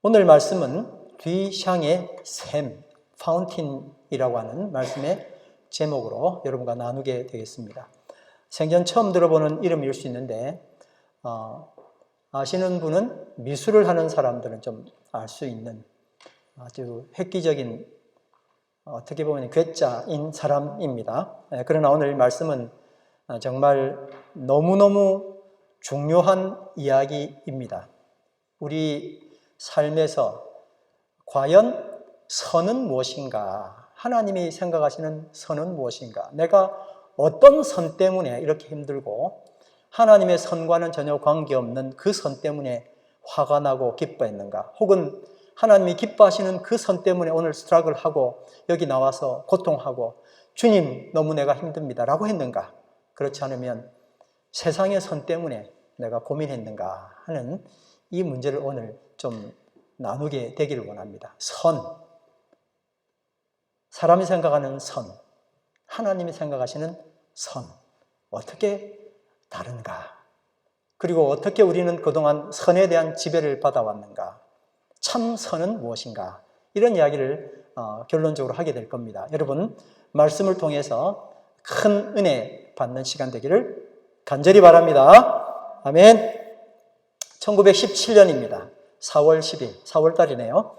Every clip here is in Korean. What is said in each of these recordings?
오늘 말씀은 뒤샹의 샘, 파운틴이라고 하는 말씀의 제목으로 여러분과 나누게 되겠습니다. 생전 처음 들어보는 이름일 수 있는데 아시는 분은 미술을 하는 사람들은 좀 알 수 있는 아주 획기적인 어떻게 보면 괴짜인 사람입니다. 그러나 오늘 말씀은 정말 너무너무 중요한 이야기입니다. 우리 삶에서 과연 선은 무엇인가? 하나님이 생각하시는 선은 무엇인가? 내가 어떤 선 때문에 이렇게 힘들고 하나님의 선과는 전혀 관계없는 그 선 때문에 화가 나고 기뻐했는가? 혹은 하나님이 기뻐하시는 그 선 때문에 오늘 스트러글하고 여기 나와서 고통하고 주님 너무 내가 힘듭니다 라고 했는가? 그렇지 않으면 세상의 선 때문에 내가 고민했는가 하는 이 문제를 오늘 좀 나누게 되기를 원합니다. 선, 사람이 생각하는 선, 하나님이 생각하시는 선, 어떻게 다른가? 그리고 어떻게 우리는 그동안 선에 대한 지배를 받아왔는가? 참 선은 무엇인가? 이런 이야기를 결론적으로 하게 될 겁니다. 여러분, 말씀을 통해서 큰 은혜 받는 시간 되기를 간절히 바랍니다. 아멘. 1917년입니다. 4월 10일, 4월 달이네요.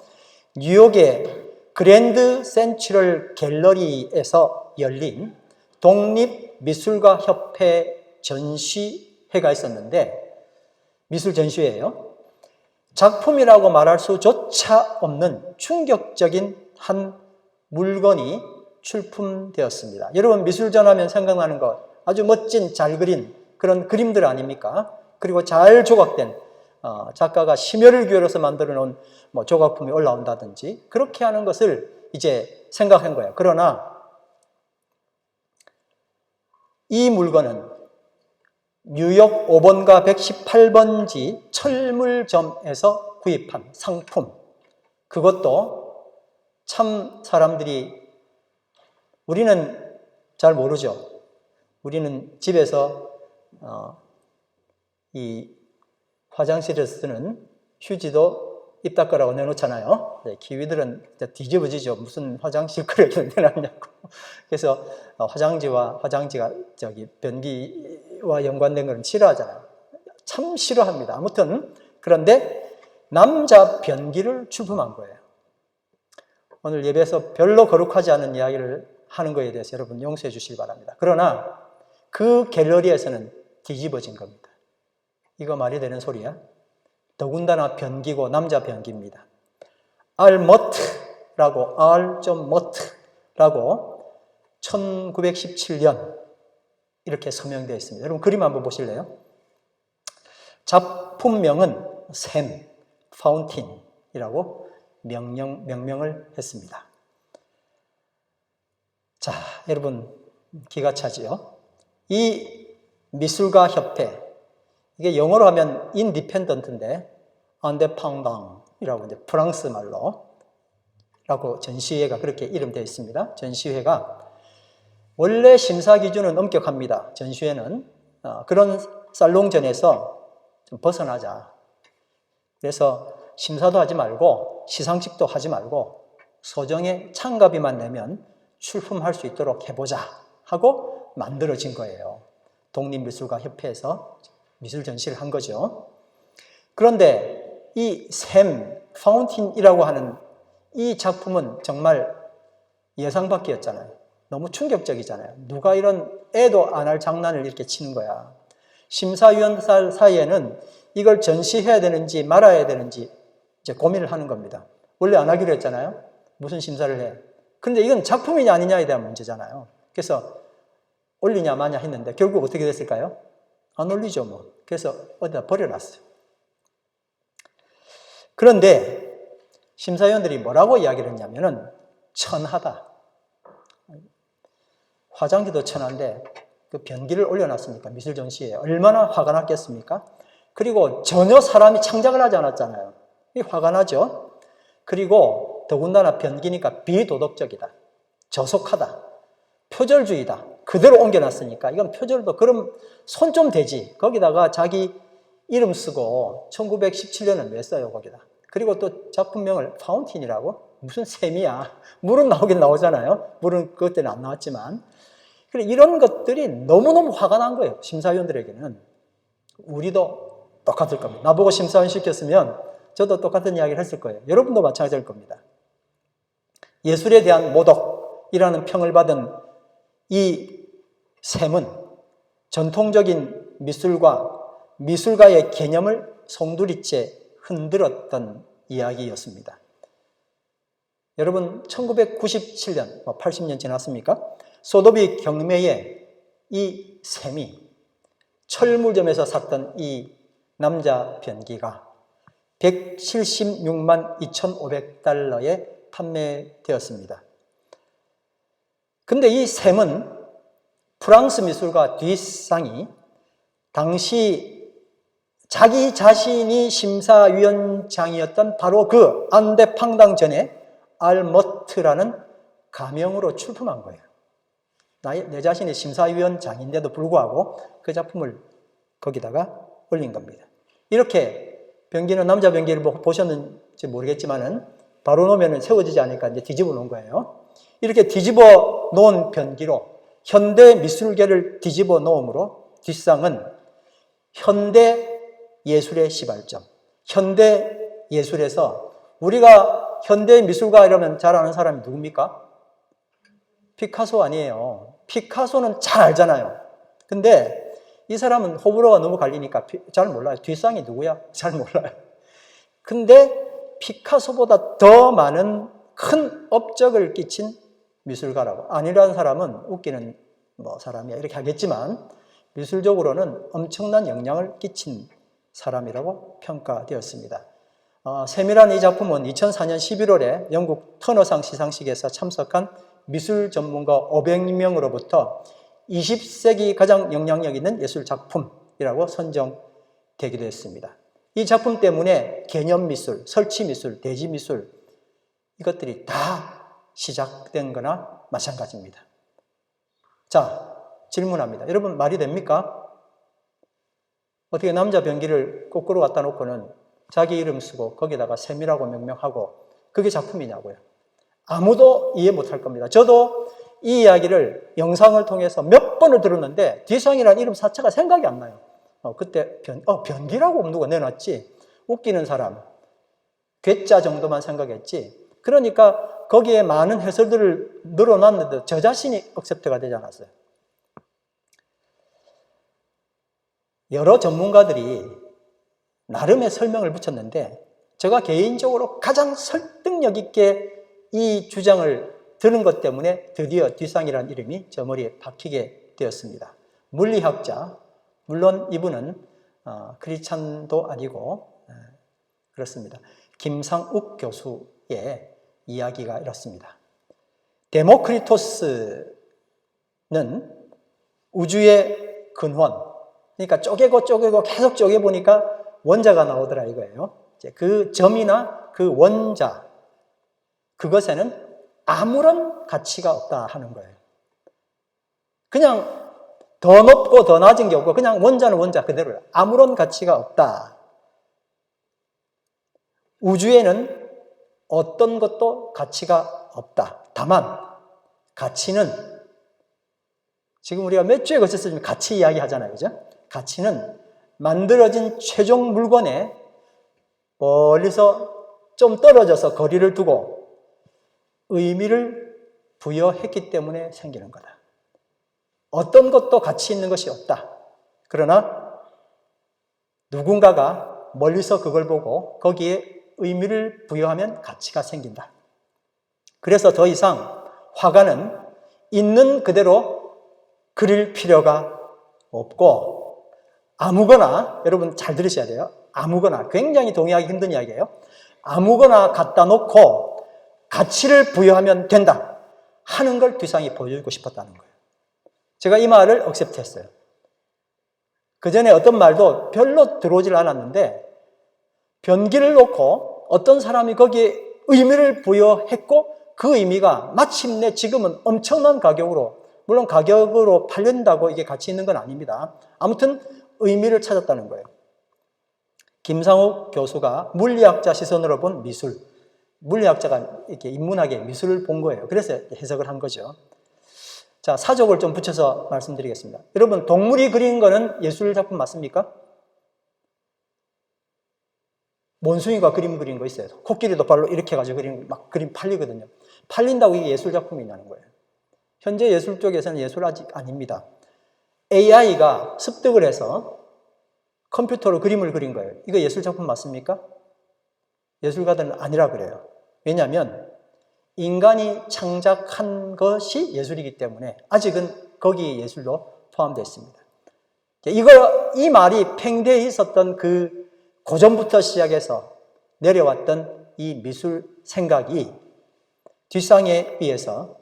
뉴욕의 그랜드 센트럴 갤러리에서 열린 독립미술가협회 전시회가 있었는데, 미술 전시회예요. 작품이라고 말할 수조차 없는 충격적인 한 물건이 출품되었습니다. 여러분, 미술전 하면 생각나는 것, 아주 멋진 잘 그린 그런 그림들 아닙니까? 그리고 잘 조각된 작가가 심혈을 기울여서 만들어 놓은 조각품이 올라온다든지 그렇게 하는 것을 이제 생각한 거예요. 그러나 이 물건은 뉴욕 5번가 118번지 철물점에서 구입한 상품, 그것도 참 사람들이, 우리는 잘 모르죠. 우리는 집에서 이 화장실에서 쓰는 휴지도 입 닦으라고 내놓잖아요. 기위들은 뒤집어지죠. 무슨 화장실 그릇을 내놨냐고. 그래서 화장지가 변기와 연관된 건 싫어하잖아요. 참 싫어합니다. 아무튼 그런데 남자 변기를 출품한 거예요. 오늘 예배에서 별로 거룩하지 않은 이야기를 하는 거에 대해서 여러분 용서해 주시기 바랍니다. 그러나 그 갤러리에서는 뒤집어진 겁니다. 이거 말이 되는 소리야? 더군다나 변기고 남자 변기입니다. 알머트라고, R.머트라고 1917년 이렇게 서명되어 있습니다. 여러분 그림 한번 보실래요? 작품명은 샘, 파운틴이라고 명명을 했습니다. 자, 여러분 기가 차지요? 이 미술가 협회, 이게 영어로 하면 인디펜던트인데 안데팡당이라고 이제 프랑스 말로 라고 전시회가 그렇게 이름되어 있습니다. 전시회가 원래 심사 기준은 엄격합니다. 전시회는 그런 살롱전에서 좀 벗어나자. 그래서 심사도 하지 말고 시상식도 하지 말고 소정의 참가비만 내면 출품할 수 있도록 해보자 하고 만들어진 거예요. 독립미술가협회에서 미술 전시를 한 거죠. 그런데 이 샘, 파운틴이라고 하는 이 작품은 정말 예상 밖이었잖아요. 너무 충격적이잖아요. 누가 이런 애도 안 할 장난을 이렇게 치는 거야. 심사위원 사이에는 이걸 전시해야 되는지 말아야 되는지 이제 고민을 하는 겁니다. 원래 안 하기로 했잖아요. 무슨 심사를 해. 그런데 이건 작품이냐 아니냐에 대한 문제잖아요. 그래서 올리냐 마냐 했는데 결국 어떻게 됐을까요? 안 올리죠, 뭐. 그래서 어디다 버려놨어요. 그런데 심사위원들이 뭐라고 이야기를 했냐면은 천하다. 화장지도 천한데 그 변기를 올려놨으니까 미술 전시회에 얼마나 화가 났겠습니까? 그리고 전혀 사람이 창작을 하지 않았잖아요. 이 화가 나죠. 그리고 더군다나 변기니까 비도덕적이다, 저속하다, 표절주의다. 그대로 옮겨놨으니까 이건 표절도 그럼 손 좀 대지. 거기다가 자기 이름 쓰고 1917년은 왜 써요 거기다. 그리고 또 작품명을 파운틴이라고? 무슨 샘이야. 물은 나오긴 나오잖아요. 물은 그것 때는 안 나왔지만. 그래, 이런 것들이 너무너무 화가 난 거예요. 심사위원들에게는. 우리도 똑같을 겁니다. 나보고 심사위원 시켰으면 저도 똑같은 이야기를 했을 거예요. 여러분도 마찬가지일 겁니다. 예술에 대한 모독이라는 평을 받은 이 샘은 전통적인 미술과 미술가의 개념을 송두리째 흔들었던 이야기였습니다. 여러분 1997년, 80년 지났습니까? 소도비 경매에 이 샘이 철물점에서 샀던 이 남자 변기가 176만 2,500달러에 판매되었습니다. 근데 이 샘은 프랑스 미술가 듀상이 당시 자기 자신이 심사위원장이었던 바로 그 안데 팡당 전에 알머트라는 가명으로 출품한 거예요. 내 자신이 심사위원장인데도 불구하고 그 작품을 거기다가 올린 겁니다. 이렇게 변기는 남자 변기를 보셨는지 모르겠지만은 바로 놓으면 세워지지 않으니까 이제 뒤집어 놓은 거예요. 이렇게 뒤집어 놓은 변기로 현대 미술계를 뒤집어 놓음으로 듀상은 현대 예술의 시발점, 현대 예술에서 우리가 현대 미술가 이러면 잘 아는 사람이 누굽니까? 피카소 아니에요. 피카소는 잘 알잖아요. 근데 이 사람은 호불호가 너무 갈리니까 잘 몰라요. 듀상이 누구야? 잘 몰라요. 근데 피카소보다 더 많은 큰 업적을 끼친 미술가라고. 아니라는 사람은 웃기는 사람이야 이렇게 하겠지만 미술적으로는 엄청난 영향을 끼친 사람이라고 평가되었습니다. 샘이라는 이 작품은 2004년 11월에 영국 터너상 시상식에서 참석한 미술 전문가 500명으로부터 20세기 가장 영향력 있는 예술 작품이라고 선정되기도 했습니다. 이 작품 때문에 개념 미술, 설치 미술, 대지 미술 이것들이 다 시작된 거나 마찬가지입니다. 자, 질문합니다. 여러분 말이 됩니까? 어떻게 남자 변기를 거꾸로 갖다 놓고는 자기 이름 쓰고 거기다가 샘이라고 명명하고 그게 작품이냐고요. 아무도 이해 못할 겁니다. 저도 이 이야기를 영상을 통해서 몇 번을 들었는데 듀상이라는 이름 자체가 생각이 안 나요. 그때 변기라고 누가 내놨지? 웃기는 사람, 괴짜 정도만 생각했지. 그러니까 거기에 많은 해설들을 늘어놨는데 저 자신이 억셉트가 되지 않았어요. 여러 전문가들이 나름의 설명을 붙였는데 제가 개인적으로 가장 설득력 있게 이 주장을 들은 것 때문에 드디어 듀상이라는 이름이 저 머리에 박히게 되었습니다. 물리학자, 물론 이분은 크리스찬도 아니고 그렇습니다. 김상욱 교수의 이야기가 이렇습니다. 데모크리토스는 우주의 근원, 그러니까 쪼개고 계속 쪼개보니까 원자가 나오더라 이거예요. 그 점이나 그 원자, 그것에는 아무런 가치가 없다 하는 거예요. 그냥 더 높고 더 낮은 게 없고 그냥 원자는 원자 그대로예요. 아무런 가치가 없다. 우주에는 어떤 것도 가치가 없다. 다만 가치는 지금 우리가 몇 주에 걸쳐서 가치 이야기 하잖아요. 그죠? 가치는 만들어진 최종 물건에 멀리서 좀 떨어져서 거리를 두고 의미를 부여했기 때문에 생기는 거다. 어떤 것도 가치 있는 것이 없다. 그러나 누군가가 멀리서 그걸 보고 거기에 의미를 부여하면 가치가 생긴다. 그래서 더 이상 화가는 있는 그대로 그릴 필요가 없고 아무거나, 여러분 잘 들으셔야 돼요. 아무거나, 굉장히 동의하기 힘든 이야기예요. 아무거나 갖다 놓고 가치를 부여하면 된다 하는 걸 듀상이 보여주고 싶었다는 거예요. 제가 이 말을 억셉트했어요. 그 전에 어떤 말도 별로 들어오질 않았는데 변기를 놓고 어떤 사람이 거기에 의미를 부여했고 그 의미가 마침내 지금은 엄청난 가격으로, 물론 가격으로 팔린다고 이게 가치 있는 건 아닙니다. 아무튼 의미를 찾았다는 거예요. 김상욱 교수가 물리학자 시선으로 본 미술, 물리학자가 이렇게 인문학의 미술을 본 거예요. 그래서 해석을 한 거죠. 자, 사족을 좀 붙여서 말씀드리겠습니다. 여러분, 동물이 그린 거는 예술 작품 맞습니까? 원숭이가 그림 그린 거 있어요. 코끼리도 발로 이렇게 해가지고 막 그림 팔리거든요. 팔린다고 이게 예술 작품이냐는 거예요. 현재 예술 쪽에서는 예술 아직 아닙니다. AI가 습득을 해서 컴퓨터로 그림을 그린 거예요. 이거 예술 작품 맞습니까? 예술가들은 아니라 그래요. 왜냐하면 인간이 창작한 것이 예술이기 때문에 아직은 거기에 예술도 포함되어 있습니다. 이 말이 팽대에 있었던 그 고전부터 시작해서 내려왔던 이 미술 생각이 뒷상에 의해서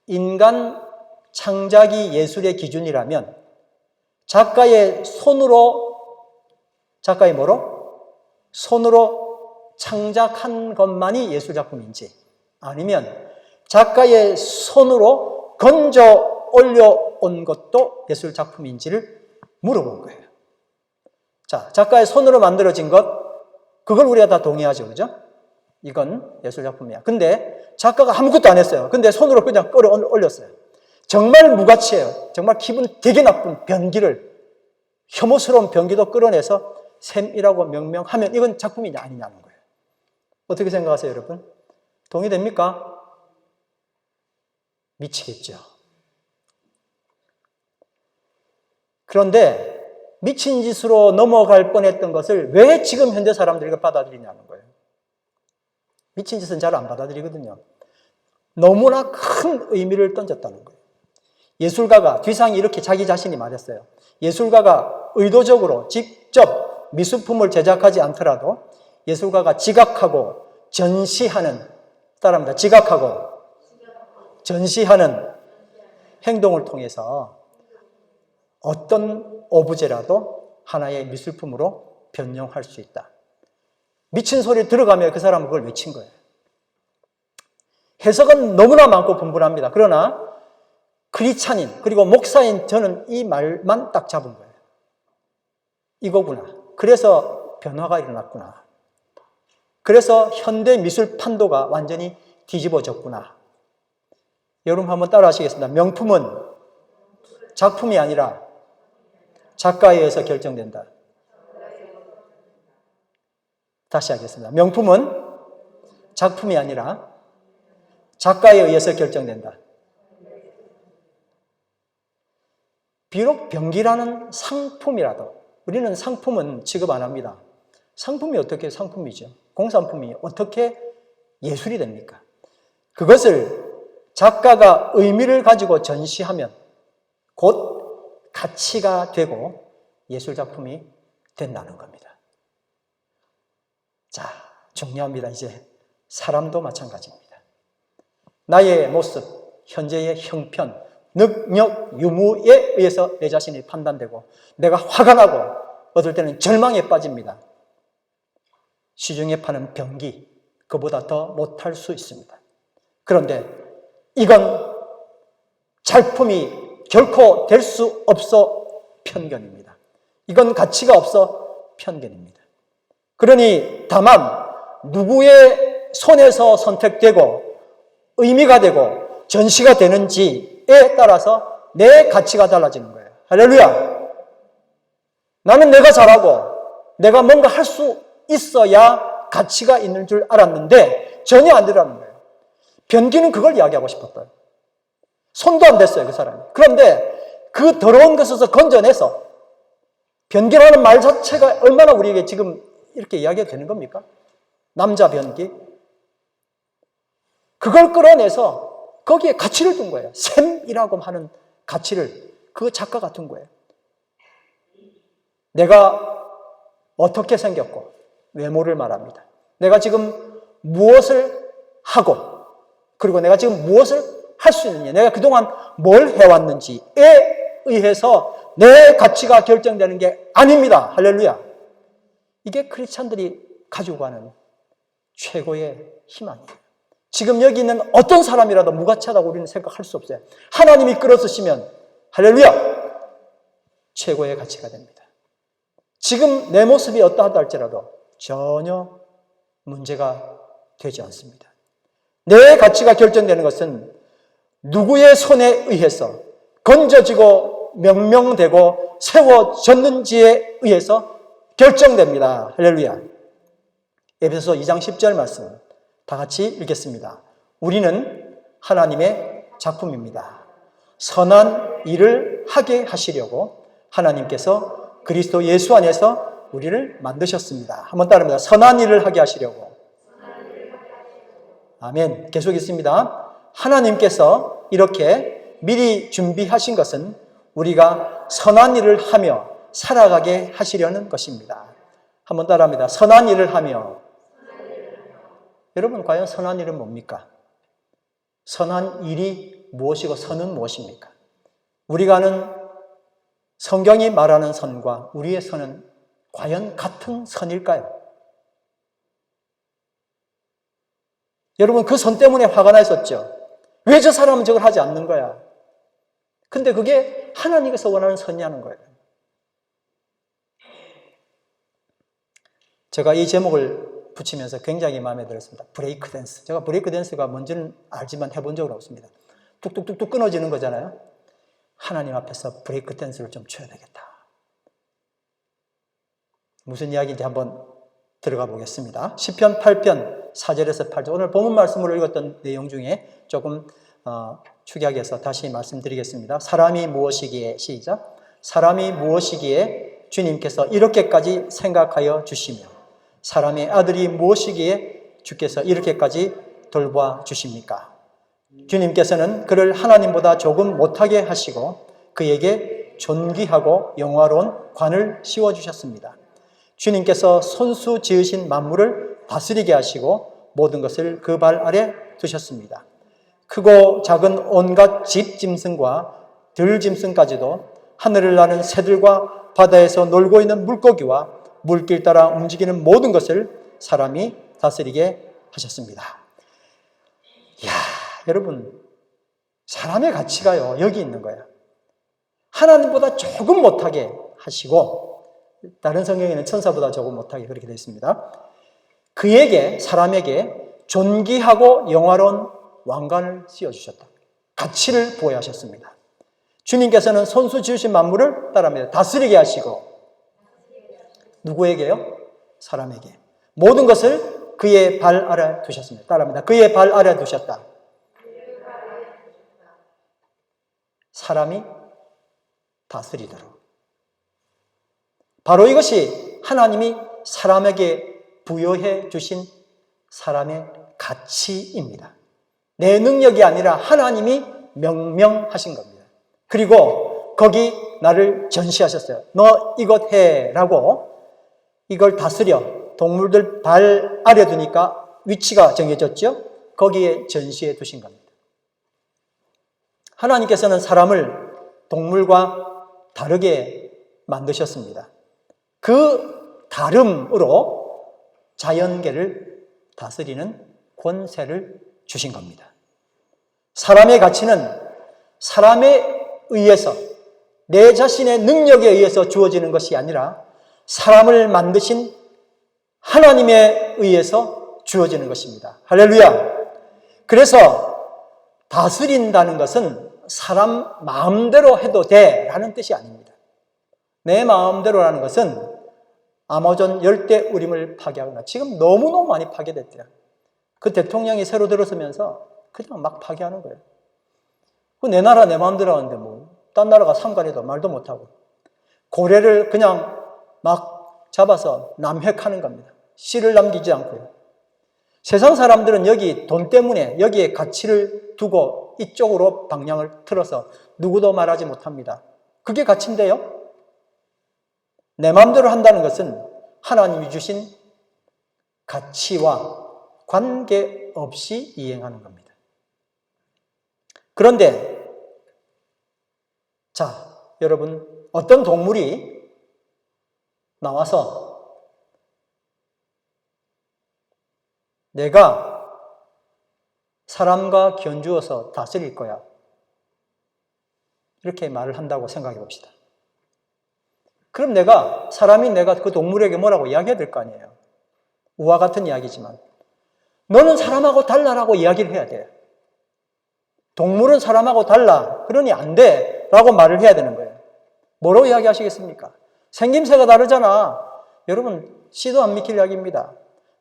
인간 창작이 예술의 기준이라면 작가의 손으로 창작한 것만이 예술작품인지 아니면 작가의 손으로 건져 올려온 것도 예술작품인지를 물어본 거예요. 자, 작가의 손으로 만들어진 것, 그걸 우리가 다 동의하죠. 그죠? 이건 예술작품이야. 근데 작가가 아무것도 안 했어요. 근데 손으로 그냥 끌어 올렸어요. 정말 무가치예요. 정말 기분 되게 나쁜 변기를, 혐오스러운 변기도 끌어내서 샘이라고 명명하면 이건 작품이냐 아니냐는 거예요. 어떻게 생각하세요, 여러분? 동의됩니까? 미치겠죠. 그런데 미친 짓으로 넘어갈 뻔했던 것을 왜 지금 현대 사람들이 받아들이냐는 거예요. 미친 짓은 잘 안 받아들이거든요. 너무나 큰 의미를 던졌다는 거예요. 예술가가, 뒤상이 이렇게 자기 자신이 말했어요. 예술가가 의도적으로 직접 미술품을 제작하지 않더라도 예술가가 지각하고 전시하는, 따라합니다. 지각하고 전시하는 행동을 통해서 어떤 오브제라도 하나의 미술품으로 변형할 수 있다. 미친 소리 들어가며 그 사람은 그걸 외친 거예요. 해석은 너무나 많고 분분합니다. 그러나 크리스찬인 그리고 목사인 저는 이 말만 딱 잡은 거예요. 이거구나. 그래서 변화가 일어났구나. 그래서 현대 미술 판도가 완전히 뒤집어졌구나. 여러분 한번 따라 하시겠습니다. 명품은 작품이 아니라 작가에 의해서 결정된다. 다시 하겠습니다. 명품은 작품이 아니라 작가에 의해서 결정된다. 비록 병기라는 상품이라도 우리는 상품은 취급 안 합니다. 상품이 어떻게 상품이죠? 공산품이 어떻게 예술이 됩니까? 그것을 작가가 의미를 가지고 전시하면 곧 가치가 되고 예술작품이 된다는 겁니다. 자, 중요합니다. 이제 사람도 마찬가지입니다. 나의 모습, 현재의 형편, 능력, 유무에 의해서 내 자신이 판단되고 내가 화가 나고 어떨 때는 절망에 빠집니다. 시중에 파는 병기, 그보다 더 못할 수 있습니다. 그런데 이건 작품이 결코 될 수 없어 편견입니다. 이건 가치가 없어 편견입니다. 그러니 다만 누구의 손에서 선택되고 의미가 되고 전시가 되는지에 따라서 내 가치가 달라지는 거예요. 할렐루야! 나는 내가 잘하고 내가 뭔가 할 수 있어야 가치가 있는 줄 알았는데 전혀 안 되라는 거예요. 변기는 그걸 이야기하고 싶었어요. 손도 안 댔어요, 그 사람이. 그런데 그 더러운 것에서 건져내서 변기라는 말 자체가 얼마나 우리에게 지금 이렇게 이야기가 되는 겁니까? 남자 변기. 그걸 끌어내서 거기에 가치를 둔 거예요. 샘이라고 하는 가치를 그 작가가 둔 거예요. 내가 어떻게 생겼고 외모를 말합니다. 내가 지금 무엇을 하고 그리고 내가 지금 무엇을 할 수 있느냐, 내가 그동안 뭘 해왔는지에 의해서 내 가치가 결정되는 게 아닙니다. 할렐루야. 이게 크리스찬들이 가지고 가는 최고의 희망이에요. 지금 여기 있는 어떤 사람이라도 무가치하다고 우리는 생각할 수 없어요. 하나님이 끌어쓰시면 할렐루야 최고의 가치가 됩니다. 지금 내 모습이 어떠하다 할지라도 전혀 문제가 되지 않습니다. 내 가치가 결정되는 것은 누구의 손에 의해서 건져지고 명명되고 세워졌는지에 의해서 결정됩니다. 할렐루야. 에베소서 2장 10절 말씀 다 같이 읽겠습니다. 우리는 하나님의 작품입니다. 선한 일을 하게 하시려고 하나님께서 그리스도 예수 안에서 우리를 만드셨습니다. 한번 따라합니다. 선한 일을 하게 하시려고. 아멘. 계속 있습니다. 하나님께서 이렇게 미리 준비하신 것은 우리가 선한 일을 하며 살아가게 하시려는 것입니다. 한번 따라합니다. 선한 일을 하며. 여러분, 과연 선한 일은 뭡니까? 선한 일이 무엇이고 선은 무엇입니까? 우리가 아는 성경이 말하는 선과 우리의 선은 과연 같은 선일까요? 여러분, 그 선 때문에 화가 나 있었죠. 왜 저 사람은 저걸 하지 않는 거야? 근데 그게 하나님께서 원하는 선이라는 거예요. 제가 이 제목을 붙이면서 굉장히 마음에 들었습니다. 브레이크 댄스. 제가 브레이크 댄스가 뭔지는 알지만 해본 적은 없습니다. 뚝뚝뚝뚝 끊어지는 거잖아요. 하나님 앞에서 브레이크 댄스를 좀 쳐야 되겠다. 무슨 이야기인지 한번 들어가 보겠습니다. 시편 8편 4절에서 8절. 오늘 본문 말씀으로 읽었던 내용 중에 조금 축약해서 다시 말씀드리겠습니다. 사람이 무엇이기에, 시작. 사람이 무엇이기에 주님께서 이렇게까지 생각하여 주시며 사람의 아들이 무엇이기에 주께서 이렇게까지 돌봐 주십니까? 주님께서는 그를 하나님보다 조금 못하게 하시고 그에게 존귀하고 영화로운 관을 씌워주셨습니다. 주님께서 손수 지으신 만물을 다스리게 하시고 모든 것을 그 발 아래 두셨습니다. 크고 작은 온갖 집짐승과 들짐승까지도 하늘을 나는 새들과 바다에서 놀고 있는 물고기와 물길 따라 움직이는 모든 것을 사람이 다스리게 하셨습니다. 이야, 여러분, 사람의 가치가요, 여기 있는 거예요. 하나님보다 조금 못하게 하시고, 다른 성경에는 천사보다 조금 못하게 그렇게 되어 있습니다. 그에게, 사람에게 존귀하고 영화로운 왕관을 씌워주셨다. 가치를 부여하셨습니다. 주님께서는 손수 지으신 만물을 따라합니다. 다스리게 하시고, 누구에게요? 사람에게. 모든 것을 그의 발 아래 두셨습니다. 따라합니다. 그의 발 아래 두셨다. 사람이 다스리도록. 바로 이것이 하나님이 사람에게 부여해 주신 사람의 가치입니다. 내 능력이 아니라 하나님이 명명하신 겁니다. 그리고 거기 나를 전시하셨어요. 너 이것 해라고. 이걸 다스려 동물들 발 아래 두니까 위치가 정해졌죠? 거기에 전시해 두신 겁니다. 하나님께서는 사람을 동물과 다르게 만드셨습니다. 그 다름으로 자연계를 다스리는 권세를 주신 겁니다. 사람의 가치는 사람에 의해서, 내 자신의 능력에 의해서 주어지는 것이 아니라 사람을 만드신 하나님에 의해서 주어지는 것입니다. 할렐루야. 그래서 다스린다는 것은 사람 마음대로 해도 돼라는 뜻이 아닙니다. 내 마음대로라는 것은 아마존 열대우림을 파괴하거나, 지금 너무너무 많이 파괴됐대요. 그 대통령이 새로 들어서면서 그냥 막 파괴하는 거예요. 내 나라 내 마음대로 하는데 딴 나라가 삼가해도 말도 못하고, 고래를 그냥 막 잡아서 남획하는 겁니다. 씨를 남기지 않고요. 세상 사람들은 여기 돈 때문에 여기에 가치를 두고 이쪽으로 방향을 틀어서 누구도 말하지 못합니다. 그게 가치인데요. 내 마음대로 한다는 것은 하나님이 주신 가치와 관계없이 이행하는 겁니다. 그런데 자, 여러분, 어떤 동물이 나와서 내가 사람과 견주어서 다스릴 거야, 이렇게 말을 한다고 생각해 봅시다. 그럼 사람이 내가 그 동물에게 뭐라고 이야기해야 될 거 아니에요. 우와 같은 이야기지만. 너는 사람하고 달라라고 이야기를 해야 돼요. 동물은 사람하고 달라. 그러니 안 돼. 라고 말을 해야 되는 거예요. 뭐로 이야기하시겠습니까? 생김새가 다르잖아. 여러분, 씨도 안 믿길 이야기입니다.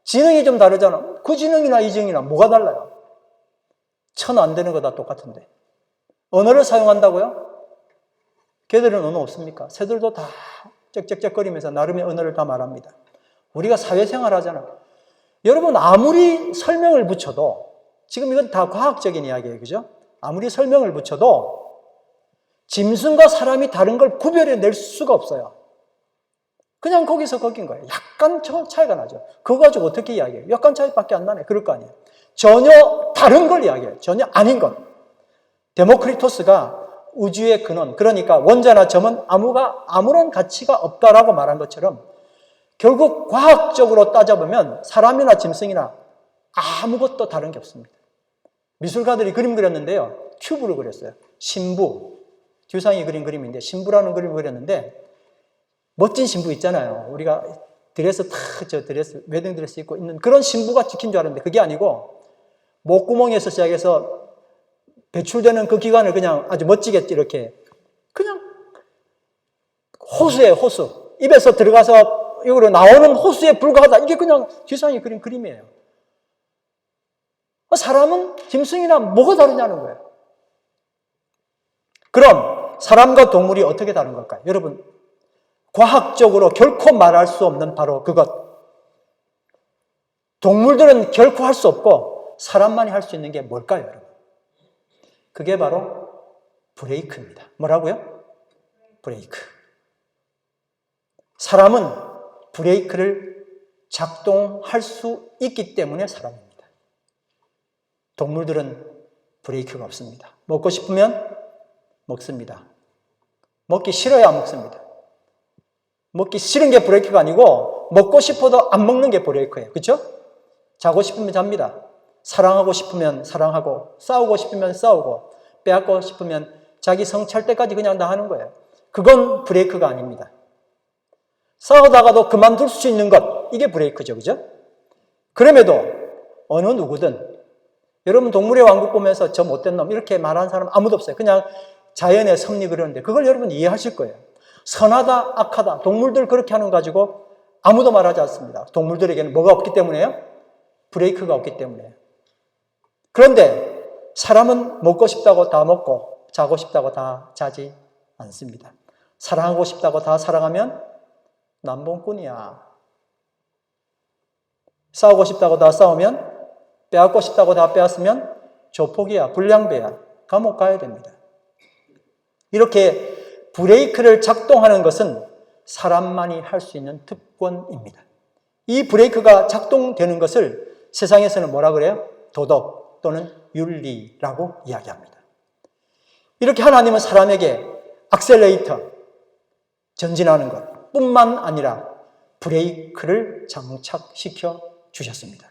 지능이 좀 다르잖아. 그 지능이나 이 지능이나 뭐가 달라요? 천 안 되는 거 다 똑같은데. 언어를 사용한다고요? 걔들은 언어 없습니까? 새들도 다 짹짹짹거리면서 나름의 언어를 다 말합니다. 우리가 사회생활 하잖아. 여러분, 아무리 설명을 붙여도, 지금 이건 다 과학적인 이야기예요. 그죠? 아무리 설명을 붙여도 짐승과 사람이 다른 걸 구별해낼 수가 없어요. 그냥 거기서 거긴 거예요. 약간 차이가 나죠. 그거 가지고 어떻게 이야기해요? 약간 차이밖에 안 나네. 그럴 거 아니에요. 전혀 다른 걸 이야기해요. 전혀 아닌 것. 데모크리토스가 우주의 근원, 그러니까 원자나 점은 아무런 가치가 없다라고 말한 것처럼 결국 과학적으로 따져보면 사람이나 짐승이나 아무것도 다른 게 없습니다. 미술가들이 그림 그렸는데요. 큐브를 그렸어요. 신부. 듀상이 그린 그림인데 신부라는 그림을 그렸는데 멋진 신부 있잖아요. 우리가 드레스 드레스 웨딩 드레스 입고 있는 그런 신부가 찍힌 줄 알았는데 그게 아니고 목구멍에서 시작해서 배출되는 그 기관을 그냥 아주 멋지게 이렇게 그냥 호수예요. 호수. 입에서 들어가서 이거로 나오는 호수에 불과하다. 이게 그냥 듀상이 그린 그림이에요. 사람은 짐승이나 뭐가 다르냐는 거예요. 그럼 사람과 동물이 어떻게 다른 걸까요? 여러분, 과학적으로 결코 말할 수 없는 바로 그것. 동물들은 결코 할 수 없고 사람만이 할 수 있는 게 뭘까요, 여러분? 그게 바로 브레이크입니다. 뭐라고요? 브레이크. 사람은 브레이크를 작동할 수 있기 때문에 사람입니다. 동물들은 브레이크가 없습니다. 먹고 싶으면 먹습니다. 먹기 싫어야 안 먹습니다. 먹기 싫은 게 브레이크가 아니고 먹고 싶어도 안 먹는 게 브레이크예요. 그렇죠? 자고 싶으면 잡니다. 사랑하고 싶으면 사랑하고 싸우고 싶으면 싸우고 빼앗고 싶으면 자기 성찰 때까지 그냥 다 하는 거예요. 그건 브레이크가 아닙니다. 싸우다가도 그만둘 수 있는 것, 이게 브레이크죠. 그죠? 그럼에도 어느 누구든 여러분 동물의 왕국 보면서 저 못된 놈 이렇게 말하는 사람 아무도 없어요. 그냥 자연의 섭리 그러는데 그걸 여러분 이해하실 거예요. 선하다, 악하다, 동물들 그렇게 하는 거 가지고 아무도 말하지 않습니다. 동물들에게는 뭐가 없기 때문에요? 브레이크가 없기 때문에요. 그런데 사람은 먹고 싶다고 다 먹고 자고 싶다고 다 자지 않습니다. 사랑하고 싶다고 다 사랑하면 남봉꾼이야. 싸우고 싶다고 다 싸우면, 빼앗고 싶다고 다 빼앗으면 조폭이야, 불량배야. 감옥 가야 됩니다. 이렇게 브레이크를 작동하는 것은 사람만이 할 수 있는 특권입니다. 이 브레이크가 작동되는 것을 세상에서는 뭐라 그래요? 도덕 또는 윤리라고 이야기합니다. 이렇게 하나님은 사람에게 액셀레이터, 전진하는 것 뿐만 아니라 브레이크를 장착시켜 주셨습니다.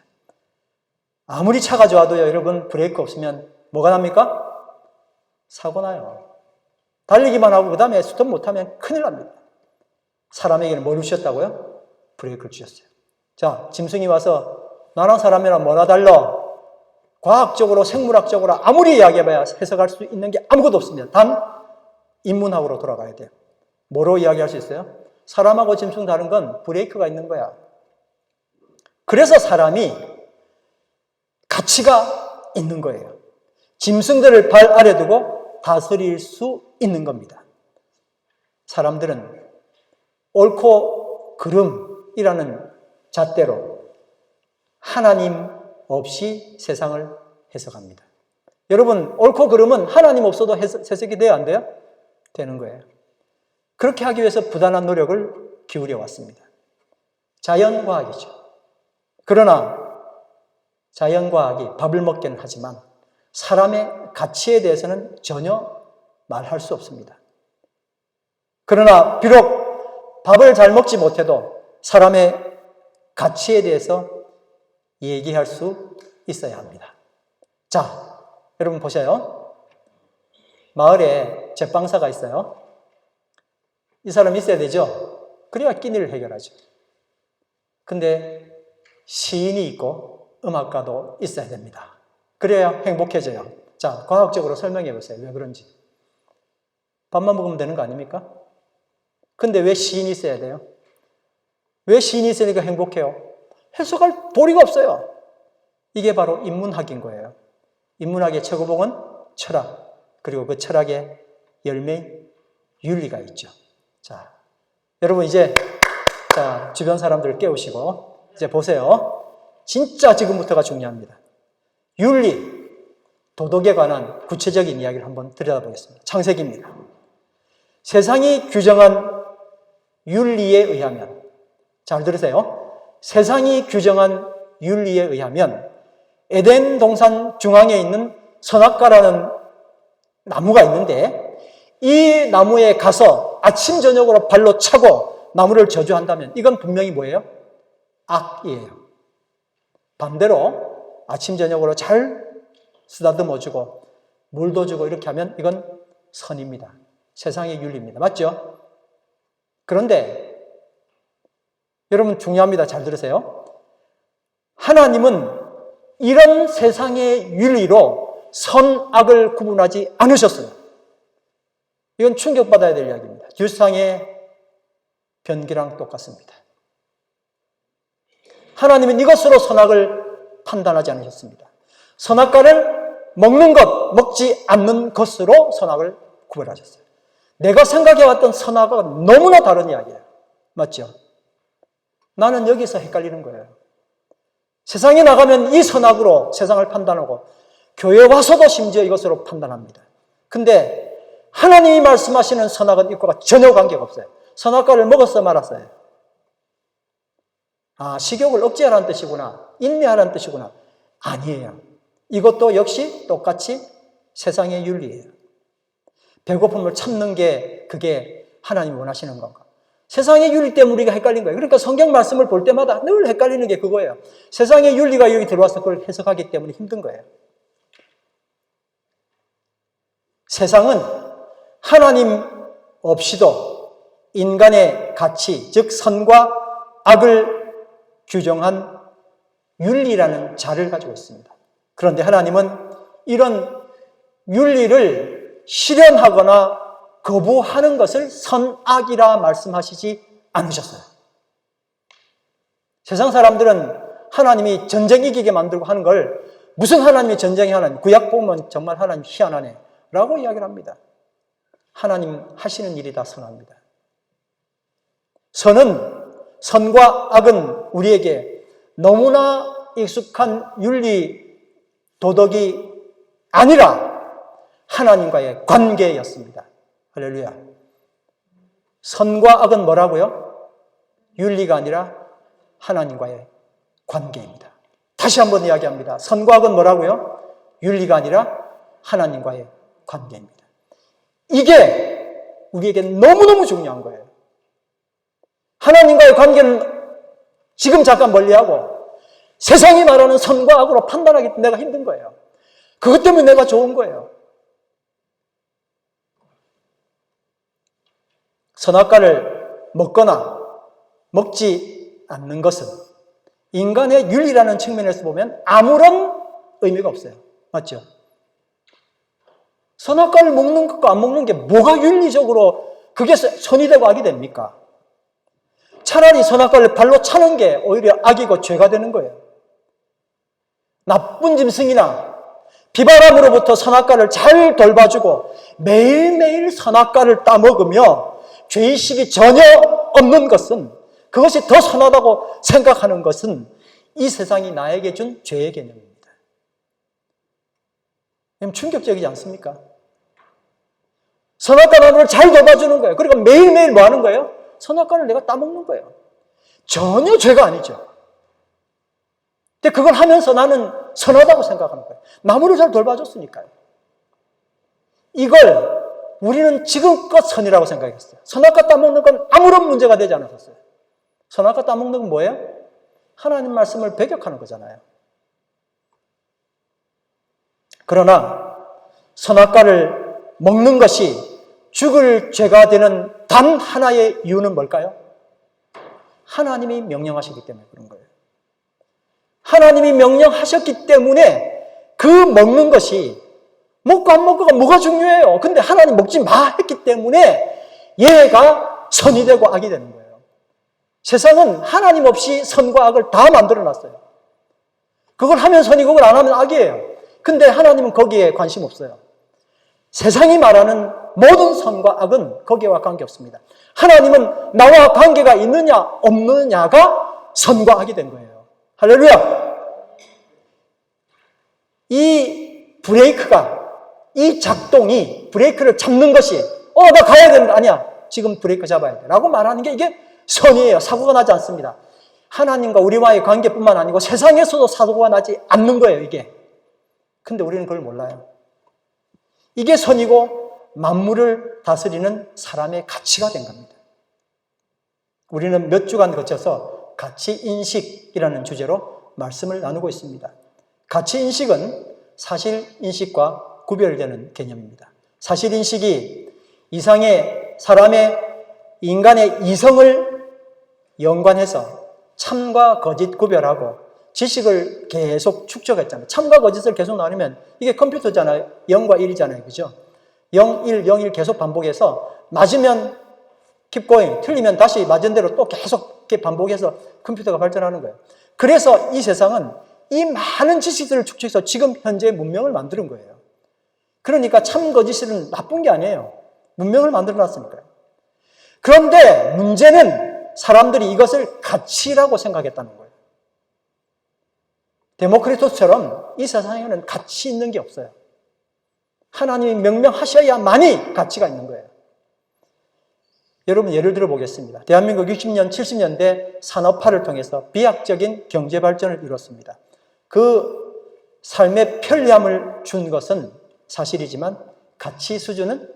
아무리 차가 좋아도요, 여러분 브레이크 없으면 뭐가 납니까? 사고 나요. 달리기만 하고 그 다음에 스톱 못하면 큰일 납니다. 사람에게는 뭘 주셨다고요? 브레이크를 주셨어요. 자, 짐승이 와서 나랑 사람이랑 뭐라 달라? 과학적으로 생물학적으로 아무리 이야기해봐야 해석할 수 있는 게 아무것도 없습니다. 단 인문학으로 돌아가야 돼요. 뭐로 이야기할 수 있어요? 사람하고 짐승 다른 건 브레이크가 있는 거야. 그래서 사람이 가치가 있는 거예요. 짐승들을 발 아래 두고 다스릴 수 있는 겁니다. 사람들은 옳고 그름이라는 잣대로 하나님 없이 세상을 해석합니다. 여러분, 옳고 그름은 하나님 없어도 해석이 돼야 안 돼요? 되는 거예요. 그렇게 하기 위해서 부단한 노력을 기울여 왔습니다. 자연과학이죠. 그러나 자연과학이 밥을 먹긴 하지만 사람의 가치에 대해서는 전혀 말할 수 없습니다. 그러나 비록 밥을 잘 먹지 못해도 사람의 가치에 대해서 얘기할 수 있어야 합니다. 자, 여러분 보세요. 마을에 제빵사가 있어요. 이 사람이 있어야 되죠. 그래야 끼니를 해결하죠. 근데 시인이 있고 음악가도 있어야 됩니다. 그래야 행복해져요. 자, 과학적으로 설명해 보세요. 왜 그런지. 밥만 먹으면 되는 거 아닙니까? 근데 왜 시인이 있어야 돼요? 왜 시인이 있으니까 행복해요? 해석할 도리가 없어요. 이게 바로 인문학인 거예요. 인문학의 최고봉은 철학, 그리고 그 철학의 열매, 윤리가 있죠. 자, 여러분 이제 주변 사람들을 깨우시고 이제 보세요. 진짜 지금부터가 중요합니다. 윤리, 도덕에 관한 구체적인 이야기를 한번 들여다보겠습니다. 창세기입니다. 세상이 규정한 윤리에 의하면, 잘 들으세요. 세상이 규정한 윤리에 의하면 에덴 동산 중앙에 있는 선악과라는 나무가 있는데 이 나무에 가서 아침 저녁으로 발로 차고 나무를 저주한다면 이건 분명히 뭐예요? 악이에요. 반대로 아침 저녁으로 잘 쓰다듬어주고 물도 주고 이렇게 하면 이건 선입니다. 세상의 윤리입니다. 맞죠? 그런데 여러분 중요합니다. 잘 들으세요. 하나님은 이런 세상의 윤리로 선악을 구분하지 않으셨어요. 이건 충격받아야 될 이야기입니다. 듀상의 변기랑 똑같습니다. 하나님은 이것으로 선악을 판단하지 않으셨습니다. 선악과를 먹는 것, 먹지 않는 것으로 선악을 구별하셨어요. 내가 생각해왔던 선악과 너무나 다른 이야기예요. 맞죠? 나는 여기서 헷갈리는 거예요. 세상에 나가면 이 선악으로 세상을 판단하고 교회 와서도 심지어 이것으로 판단합니다. 근데 하나님이 말씀하시는 선악은 이것과 전혀 관계가 없어요. 선악과를 먹었어 말았어요. 아, 식욕을 억제하라는 뜻이구나. 인내하라는 뜻이구나. 아니에요. 이것도 역시 똑같이 세상의 윤리예요. 배고픔을 참는 게 그게 하나님이 원하시는 건가? 세상의 윤리 때문에 우리가 헷갈린 거예요. 그러니까 성경 말씀을 볼 때마다 늘 헷갈리는 게 그거예요. 세상의 윤리가 여기 들어와서 그걸 해석하기 때문에 힘든 거예요. 세상은 하나님 없이도 인간의 가치, 즉 선과 악을 규정한 윤리라는 자를 가지고 있습니다. 그런데 하나님은 이런 윤리를 실현하거나 거부하는 것을 선악이라 말씀하시지 않으셨어요. 세상 사람들은 하나님이 전쟁 이기게 만들고 하는 걸 무슨 하나님이 전쟁이 하나님, 구약 보면 정말 하나님 희한하네 라고 이야기를 합니다. 하나님 하시는 일이 다 선합니다. 선과 악은 우리에게 너무나 익숙한 윤리, 도덕이 아니라 하나님과의 관계였습니다. 할렐루야. 선과 악은 뭐라고요? 윤리가 아니라 하나님과의 관계입니다. 다시 한번 이야기합니다. 선과 악은 뭐라고요? 윤리가 아니라 하나님과의 관계입니다. 이게 우리에게 너무너무 중요한 거예요. 하나님과의 관계는 지금 잠깐 멀리하고 세상이 말하는 선과 악으로 판단하기 내가 힘든 거예요. 그것 때문에 내가 좋은 거예요. 선악과를 먹거나 먹지 않는 것은 인간의 윤리라는 측면에서 보면 아무런 의미가 없어요. 맞죠? 선악과를 먹는 것과 안 먹는 게 뭐가 윤리적으로 그게 선이 되고 악이 됩니까? 차라리 선악과를 발로 차는 게 오히려 악이고 죄가 되는 거예요. 나쁜 짐승이나 비바람으로부터 선악과를 잘 돌봐주고 매일매일 선악과를 따먹으며 죄의식이 전혀 없는 것은, 그것이 더 선하다고 생각하는 것은 이 세상이 나에게 준 죄의 개념입니다. 충격적이지 않습니까? 선악과 나무를 잘 돌봐주는 거예요. 그러니까 매일매일 뭐 하는 거예요? 선악과를 내가 따먹는 거예요. 전혀 죄가 아니죠. 근데 그걸 하면서 나는 선하다고 생각하는 거예요. 나무를 잘 돌봐줬으니까요. 이걸 우리는 지금껏 선이라고 생각했어요. 선악과 따먹는 건 아무런 문제가 되지 않았었어요. 선악과 따먹는 건 뭐예요? 하나님 말씀을 배격하는 거잖아요. 그러나 선악과를 먹는 것이 죽을 죄가 되는 단 하나의 이유는 뭘까요? 하나님이 명령하셨기 때문에 그런 거예요. 하나님이 명령하셨기 때문에 그 먹는 것이 먹고 안 먹고가 뭐가 중요해요. 근데 하나님 먹지 마 했기 때문에 얘가 선이 되고 악이 되는 거예요. 세상은 하나님 없이 선과 악을 다 만들어 놨어요. 그걸 하면 선이고 그걸 안 하면 악이에요. 근데 하나님은 거기에 관심 없어요. 세상이 말하는 모든 선과 악은 거기와 관계없습니다. 하나님은 나와 관계가 있느냐 없느냐가 선과 악이 된 거예요. 할렐루야! 이 브레이크가, 이 작동이, 브레이크를 잡는 것이 나 가야 되는데 아니야. 지금 브레이크 잡아야 돼. 라고 말하는 게 이게 선이에요. 사고가 나지 않습니다. 하나님과 우리와의 관계뿐만 아니고 세상에서도 사고가 나지 않는 거예요, 이게. 근데 우리는 그걸 몰라요. 이게 선이고 만물을 다스리는 사람의 가치가 된 겁니다. 우리는 몇 주간 거쳐서 가치인식이라는 주제로 말씀을 나누고 있습니다. 가치인식은 사실인식과 구별되는 개념입니다. 사실인식이 이상의 사람의 인간의 이성을 연관해서 참과 거짓 구별하고 지식을 계속 축적했잖아요. 참과 거짓을 계속 나누면 이게 컴퓨터잖아요. 0과 1이잖아요. 그죠? 0, 1, 0, 1 계속 반복해서 맞으면 keep going, 틀리면 다시 맞은 대로 또 계속 이렇게 반복해서 컴퓨터가 발전하는 거예요. 그래서 이 세상은 이 많은 지식들을 축적해서 지금 현재 문명을 만드는 거예요. 그러니까 참 거짓은 나쁜 게 아니에요. 문명을 만들어 놨으니까요. 그런데 문제는 사람들이 이것을 가치라고 생각했다는 거예요. 데모크리토스처럼 이 세상에는 가치 있는 게 없어요. 하나님이 명령하셔야만이 가치가 있는 거예요. 여러분 예를 들어 보겠습니다. 대한민국 60년, 70년대 산업화를 통해서 비약적인 경제 발전을 이뤘습니다. 그 삶의 편리함을 준 것은 사실이지만 가치 수준은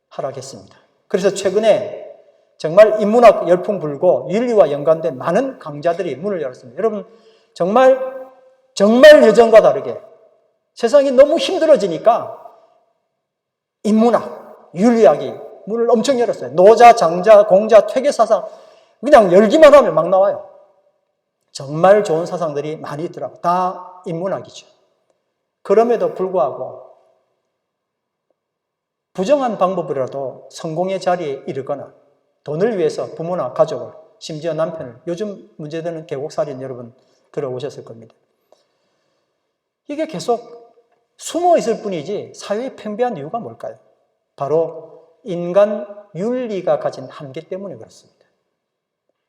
하락했습니다. 그래서 최근에 정말 인문학 열풍 불고 윤리와 연관된 많은 강좌들이 문을 열었습니다. 여러분 정말 예전과 다르게 세상이 너무 힘들어지니까 인문학, 윤리학이 문을 엄청 열었어요. 노자, 장자, 공자, 퇴계사상 그냥 열기만 하면 막 나와요. 정말 좋은 사상들이 많이 있더라고요. 다 인문학이죠. 그럼에도 불구하고 부정한 방법이라도 성공의 자리에 이르거나 돈을 위해서 부모나 가족을, 심지어 남편을, 요즘 문제되는 계곡살인 여러분 들어오셨을 겁니다. 이게 계속 숨어 있을 뿐이지 사회에 팽배한 이유가 뭘까요? 바로 인간 윤리가 가진 한계 때문에 그렇습니다.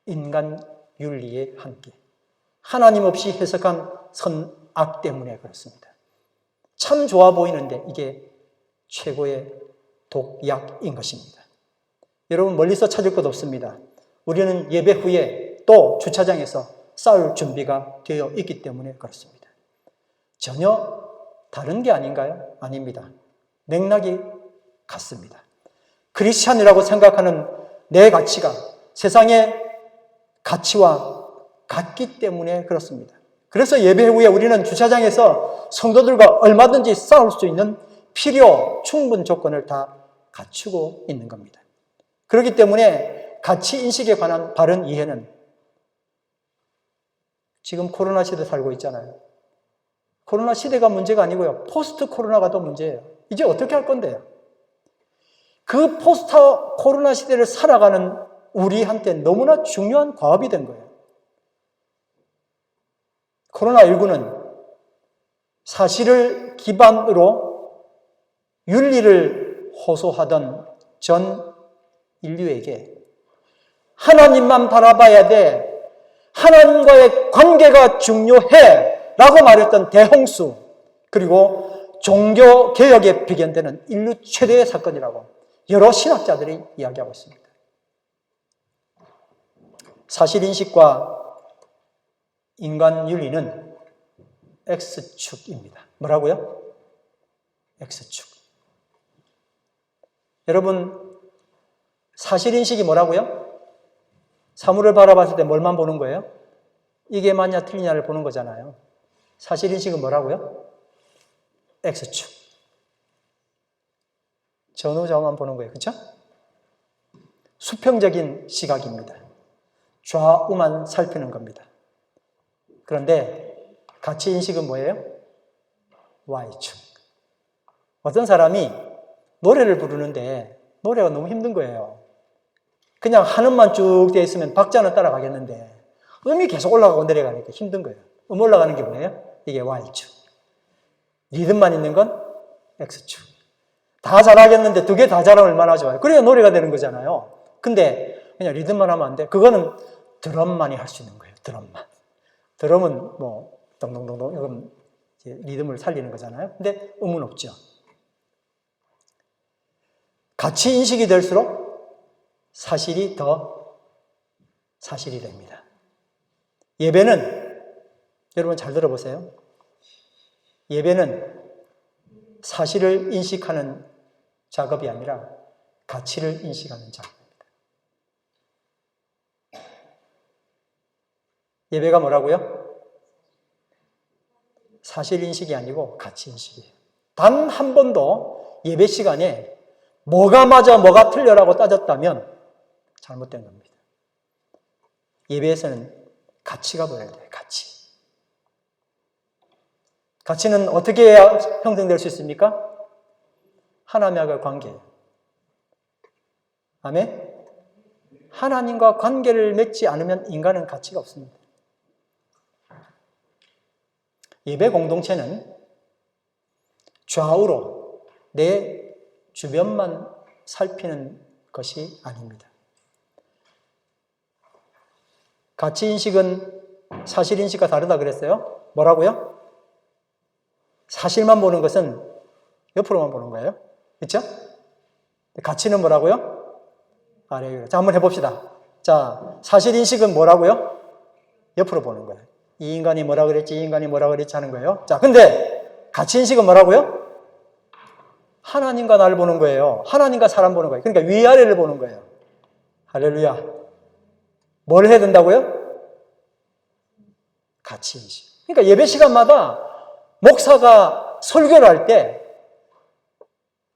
인간 윤리의 한계. 하나님 없이 해석한 선악 때문에 그렇습니다. 참 좋아 보이는데 이게 최고의 독약인 것입니다. 여러분 멀리서 찾을 것 없습니다. 우리는 예배 후에 또 주차장에서 싸울 준비가 되어 있기 때문에 그렇습니다. 전혀 다른 게 아닌가요? 아닙니다. 맥락이 같습니다. 크리스찬이라고 생각하는 내 가치가 세상의 가치와 같기 때문에 그렇습니다. 그래서 예배 후에 우리는 주차장에서 성도들과 얼마든지 싸울 수 있는 필요, 충분 조건을 다 갖추고 있는 겁니다. 그렇기 때문에 가치 인식에 관한 바른 이해는 지금 코로나 시대 살고 있잖아요. 코로나 시대가 문제가 아니고요. 포스트 코로나가 더 문제예요. 이제 어떻게 할 건데요? 그 포스트 코로나 시대를 살아가는 우리한테 너무나 중요한 과업이 된 거예요. 코로나19는 사실을 기반으로 윤리를 호소하던 전 인류에게 하나님만 바라봐야 돼, 하나님과의 관계가 중요해 라고 말했던 대홍수, 그리고 종교개혁에 비견되는 인류 최대의 사건이라고 여러 신학자들이 이야기하고 있습니다. 사실인식과 인간 윤리는 X축입니다. 뭐라고요? X축. 여러분, 사실인식이 뭐라고요? 사물을 바라봤을 때 뭘만 보는 거예요? 이게 맞냐 틀리냐를 보는 거잖아요. 사실인식은 뭐라고요? X축. 전후좌우만 보는 거예요. 그렇죠? 수평적인 시각입니다. 좌우만 살피는 겁니다. 그런데 가치인식은 뭐예요? Y축. 어떤 사람이 노래를 부르는데 노래가 너무 힘든 거예요. 그냥 한음만 쭉 되어 있으면 박자는 따라가겠는데 음이 계속 올라가고 내려가니까 힘든 거예요. 음 올라가는 게 뭐예요? 이게 Y축. 리듬만 있는 건 X축. 다 잘하겠는데 두 개 다 잘하면 얼마나 좋아요. 그래야 노래가 되는 거잖아요. 근데 그냥 리듬만 하면 안 돼. 그거는 드럼만이 할 수 있는 거예요. 드럼만. 드럼은 뭐 동동동동 이건 리듬을 살리는 거잖아요. 근데 음은 없죠. 가치 인식이 될수록 사실이 더 사실이 됩니다. 예배는 여러분 잘 들어보세요. 예배는 사실을 인식하는 작업이 아니라 가치를 인식하는 작업입니다. 예배가 뭐라고요? 사실 인식이 아니고 가치 인식이에요. 단 한 번도 예배 시간에 뭐가 맞아 뭐가 틀려라고 따졌다면 잘못된 겁니다. 예배에서는 가치가 보여야 돼요. 가치. 가치는 어떻게 해야 형성될 수 있습니까? 하나님과의 관계예요. 아멘? 하나님과 관계를 맺지 않으면 인간은 가치가 없습니다. 예배 공동체는 좌우로 내 주변만 살피는 것이 아닙니다. 가치인식은 사실인식과 다르다 그랬어요? 뭐라고요? 사실만 보는 것은 옆으로만 보는 거예요. 그렇죠? 가치는 뭐라고요? 아래 위로. 자, 한번 해봅시다. 자, 사실인식은 뭐라고요? 옆으로 보는 거예요. 이 인간이 뭐라 그랬지, 이 인간이 뭐라 그랬지 하는 거예요. 자, 근데 가치인식은 뭐라고요? 하나님과 나를 보는 거예요. 하나님과 사람 보는 거예요. 그러니까 위아래를 보는 거예요. 할렐루야. 뭘 해야 된다고요? 가치인식. 그러니까 예배 시간마다 목사가 설교를 할 때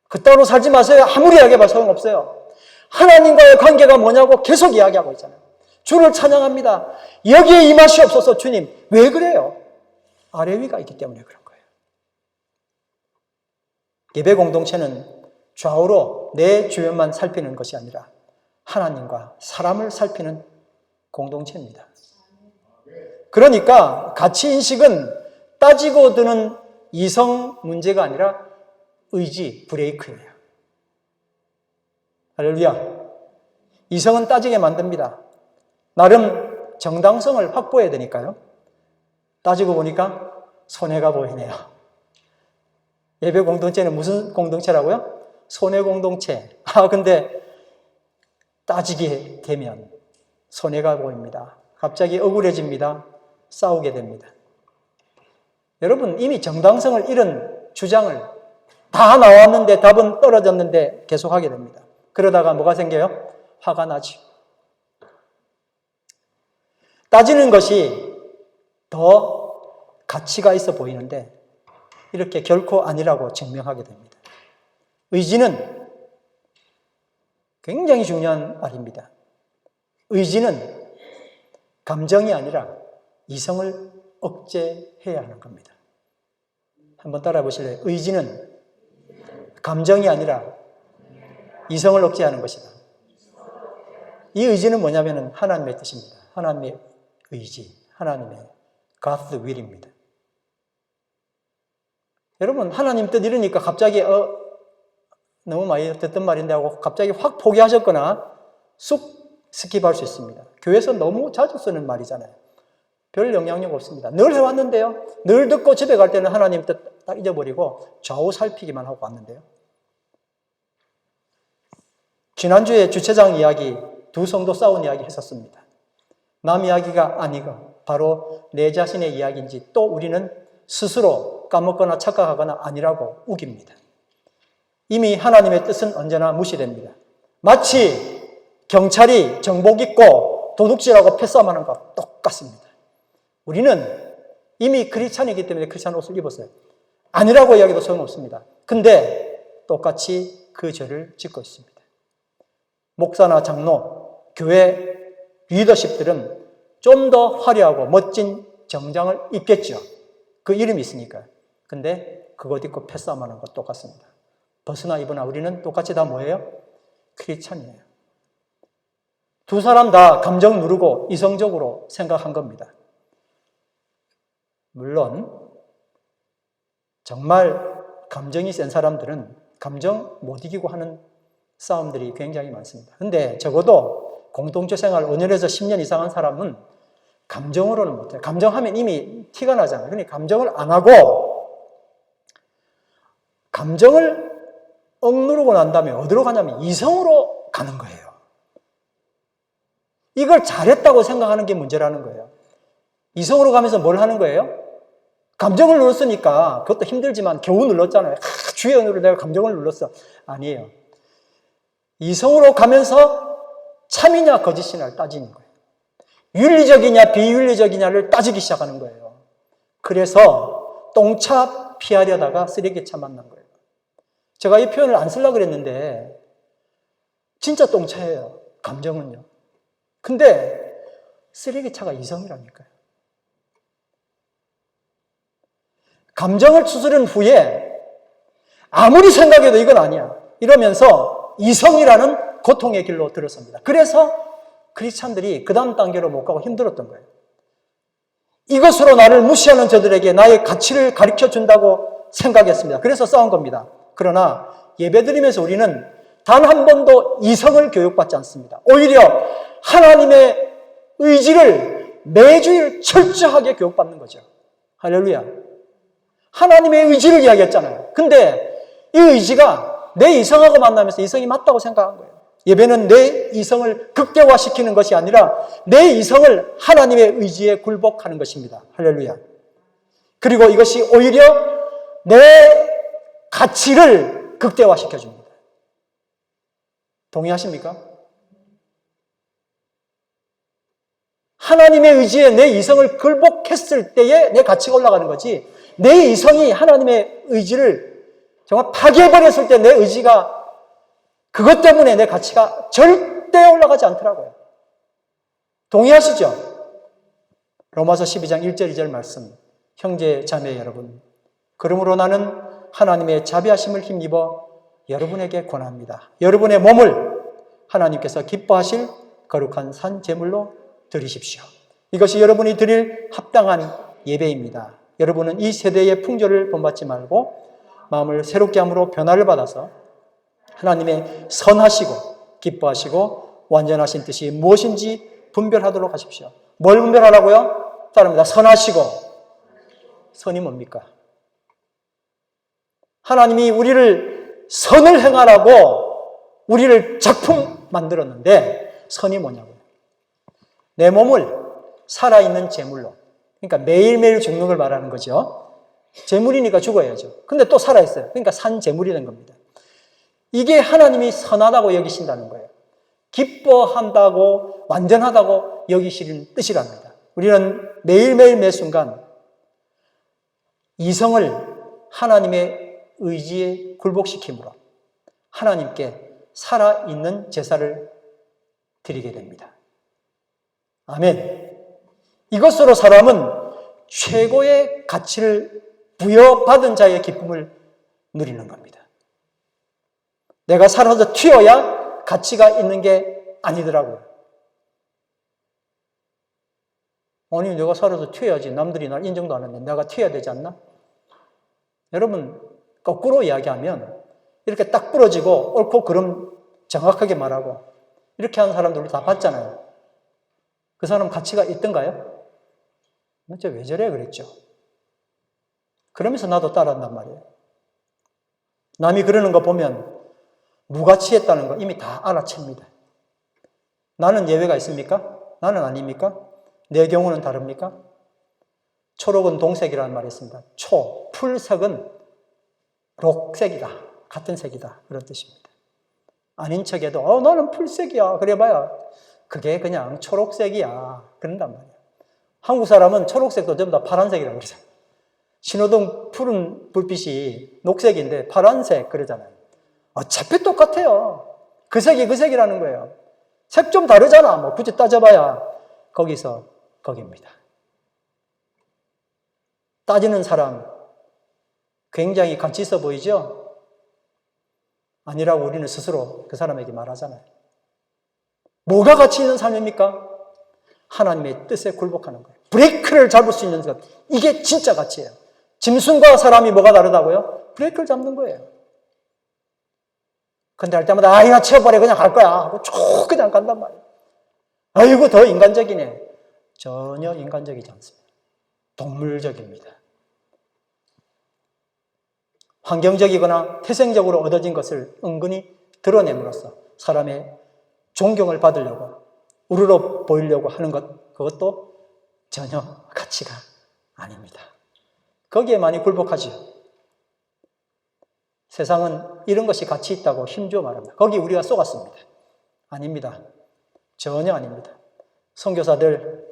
그따로 살지 마세요. 아무리 이야기해봐 소용없어요. 하나님과의 관계가 뭐냐고 계속 이야기하고 있잖아요. 주를 찬양합니다. 여기에 임하시옵소서. 주님, 왜 그래요? 아래 위가 있기 때문에 그런 거예요. 예배 공동체는 좌우로 내 주변만 살피는 것이 아니라 하나님과 사람을 살피는 공동체입니다. 그러니까 가치인식은 따지고 드는 이성 문제가 아니라 의지, 브레이크예요. 할렐루야. 이성은 따지게 만듭니다. 나름 정당성을 확보해야 되니까요. 따지고 보니까 손해가 보이네요. 예배 공동체는 무슨 공동체라고요? 손해 공동체. 근데 따지게 되면 손해가 보입니다. 갑자기 억울해집니다. 싸우게 됩니다. 여러분, 이미 정당성을 잃은 주장을 다 나왔는데 답은 떨어졌는데 계속하게 됩니다. 그러다가 뭐가 생겨요? 화가 나죠. 따지는 것이 더 가치가 있어 보이는데 이렇게 결코 아니라고 증명하게 됩니다. 의지는 굉장히 중요한 말입니다. 의지는 감정이 아니라 이성을 억제해야 하는 겁니다. 한번 따라해 보실래요? 의지는 감정이 아니라 이성을 억제하는 것이다. 이 의지는 뭐냐면 하나님의 뜻입니다. 하나님의 의지, 하나님의 God's will입니다. 여러분, 하나님 뜻 이러니까 갑자기 너무 많이 듣던 말인데 하고 갑자기 확 포기하셨거나 쑥 스킵할 수 있습니다. 교회에서 너무 자주 쓰는 말이잖아요. 별 영향력 없습니다. 늘 해왔는데요. 늘 듣고 집에 갈 때는 하나님 뜻 딱 잊어버리고 좌우 살피기만 하고 왔는데요. 지난주에 주차장 이야기, 두 성도 싸운 이야기 했었습니다. 남 이야기가 아니고 바로 내 자신의 이야기인지 또 우리는 스스로 까먹거나 착각하거나 아니라고 우깁니다. 이미 하나님의 뜻은 언제나 무시됩니다. 마치 경찰이 정복 입고 도둑질하고 패싸움하는 것과 똑같습니다. 우리는 이미 크리스찬이기 때문에 크리스찬 옷을 입었어요. 아니라고 이야기도 소용없습니다. 근데 똑같이 그 죄를 짓고 있습니다. 목사나 장로, 교회 리더십들은 좀 더 화려하고 멋진 정장을 입겠죠. 그 이름이 있으니까요. 근데 그것 입고 패싸움하는 것 똑같습니다. 벗으나 입으나 우리는 똑같이 다 뭐예요? 크리스찬이에요. 두 사람 다 감정 누르고 이성적으로 생각한 겁니다. 물론 정말 감정이 센 사람들은 감정 못 이기고 하는 싸움들이 굉장히 많습니다. 근데 적어도 공동체 생활 5년에서 10년 이상 한 사람은 감정으로는 못해요. 감정하면 이미 티가 나잖아요. 그러니까 감정을 안 하고 감정을 억누르고 난 다음에 어디로 가냐면 이성으로 가는 거예요. 이걸 잘했다고 생각하는 게 문제라는 거예요. 이성으로 가면서 뭘 하는 거예요? 감정을 눌렀으니까 그것도 힘들지만 겨우 눌렀잖아요. 주의 은혜로 내가 감정을 눌렀어. 아니에요. 이성으로 가면서 참이냐 거짓이냐를 따지는 거예요. 윤리적이냐 비윤리적이냐를 따지기 시작하는 거예요. 그래서 똥차 피하려다가 쓰레기차 만난 거예요. 제가 이 표현을 안 쓰려고 그랬는데 진짜 똥차예요. 감정은요. 근데 쓰레기차가 이성이라니까요. 감정을 추스른 후에 아무리 생각해도 이건 아니야. 이러면서 이성이라는 고통의 길로 들어섭니다. 그래서 크리스찬들이 그 다음 단계로 못 가고 힘들었던 거예요. 이것으로 나를 무시하는 저들에게 나의 가치를 가르쳐준다고 생각했습니다. 그래서 싸운 겁니다. 그러나 예배드리면서 우리는 단 한 번도 이성을 교육받지 않습니다. 오히려 하나님의 의지를 매주일 철저하게 교육받는 거죠. 할렐루야. 하나님의 의지를 이야기했잖아요. 근데 이 의지가 내 이성하고 만나면서 이성이 맞다고 생각한 거예요. 예배는 내 이성을 극대화시키는 것이 아니라 내 이성을 하나님의 의지에 굴복하는 것입니다. 할렐루야. 그리고 이것이 오히려 내 가치를 극대화시켜줍니다. 동의하십니까? 하나님의 의지에 내 이성을 굴복했을 때에 내 가치가 올라가는 거지, 내 이성이 하나님의 의지를 정말 파괴해버렸을 때 내 의지가 그것 때문에 내 가치가 절대 올라가지 않더라고요. 동의하시죠? 로마서 12장 1절 2절 말씀. 형제 자매 여러분, 그러므로 나는 하나님의 자비하심을 힘입어 여러분에게 권합니다. 여러분의 몸을 하나님께서 기뻐하실 거룩한 산 제물로 드리십시오. 이것이 여러분이 드릴 합당한 예배입니다. 여러분은 이 세대의 풍조를 본받지 말고 마음을 새롭게 함으로 변화를 받아서 하나님의 선하시고 기뻐하시고 완전하신 뜻이 무엇인지 분별하도록 하십시오. 뭘 분별하라고요? 따릅니다. 선하시고. 선이 뭡니까? 하나님이 우리를 선을 행하라고 우리를 작품 만들었는데 선이 뭐냐고요? 내 몸을 살아있는 제물로, 그러니까 매일매일 죽는 걸 말하는 거죠. 제물이니까 죽어야죠. 근데 또 살아있어요. 그러니까 산 제물이 된 겁니다. 이게 하나님이 선하다고 여기신다는 거예요. 기뻐한다고, 완전하다고 여기시는 뜻이랍니다. 우리는 매일매일 매 순간 이성을 하나님의 의지에 굴복시킴으로 하나님께 살아있는 제사를 드리게 됩니다. 아멘. 이것으로 사람은 최고의 가치를 부여받은 자의 기쁨을 누리는 겁니다. 내가 살아서 튀어야 가치가 있는 게 아니더라고요. 아니, 내가 살아서 튀어야지. 남들이 날 인정도 안 하는데 내가 튀어야 되지 않나? 여러분, 거꾸로 이야기하면 이렇게 딱 부러지고 옳고 그름 정확하게 말하고 이렇게 하는 사람들 다 봤잖아요. 그 사람 가치가 있던가요? 왜 저래 그랬죠. 그러면서 나도 따라한단 말이에요. 남이 그러는 거 보면 무가치했다는 거 이미 다 알아챕니다. 나는 예외가 있습니까? 나는 아닙니까? 내 경우는 다릅니까? 초록은 동색이라는 말이 있습니다. 풀색은 녹색이다. 같은 색이다. 그런 뜻입니다. 아닌 척해도 나는 풀색이야. 그래봐야 그게 그냥 초록색이야. 그런단 말이에요. 한국 사람은 초록색도 전부 다 파란색이라고 그러잖아요. 신호등 푸른 불빛이 녹색인데 파란색 그러잖아요. 어차피 똑같아요. 그 색이 그 색이라는 거예요. 색 좀 다르잖아. 뭐 굳이 따져봐야 거기서 거기입니다. 따지는 사람 굉장히 가치 있어 보이죠? 아니라고 우리는 스스로 그 사람에게 말하잖아요. 뭐가 가치 있는 삶입니까? 하나님의 뜻에 굴복하는 거예요. 브레이크를 잡을 수 있는 것. 이게 진짜 가치예요. 짐승과 사람이 뭐가 다르다고요? 브레이크를 잡는 거예요. 근데 할 때마다 이나 치워버려 그냥 갈 거야 하고 쭉 그냥 간단 말이에요. 아이고 더 인간적이네. 전혀 인간적이지 않습니다. 동물적입니다. 환경적이거나 태생적으로 얻어진 것을 은근히 드러냄으로써 사람의 존경을 받으려고 우러러 보이려고 하는 것, 그것도 전혀 가치가 아닙니다. 거기에 많이 굴복하죠. 세상은 이런 것이 가치 있다고 힘주어 말합니다. 거기 우리가 속았습니다. 아닙니다. 전혀 아닙니다. 선교사들,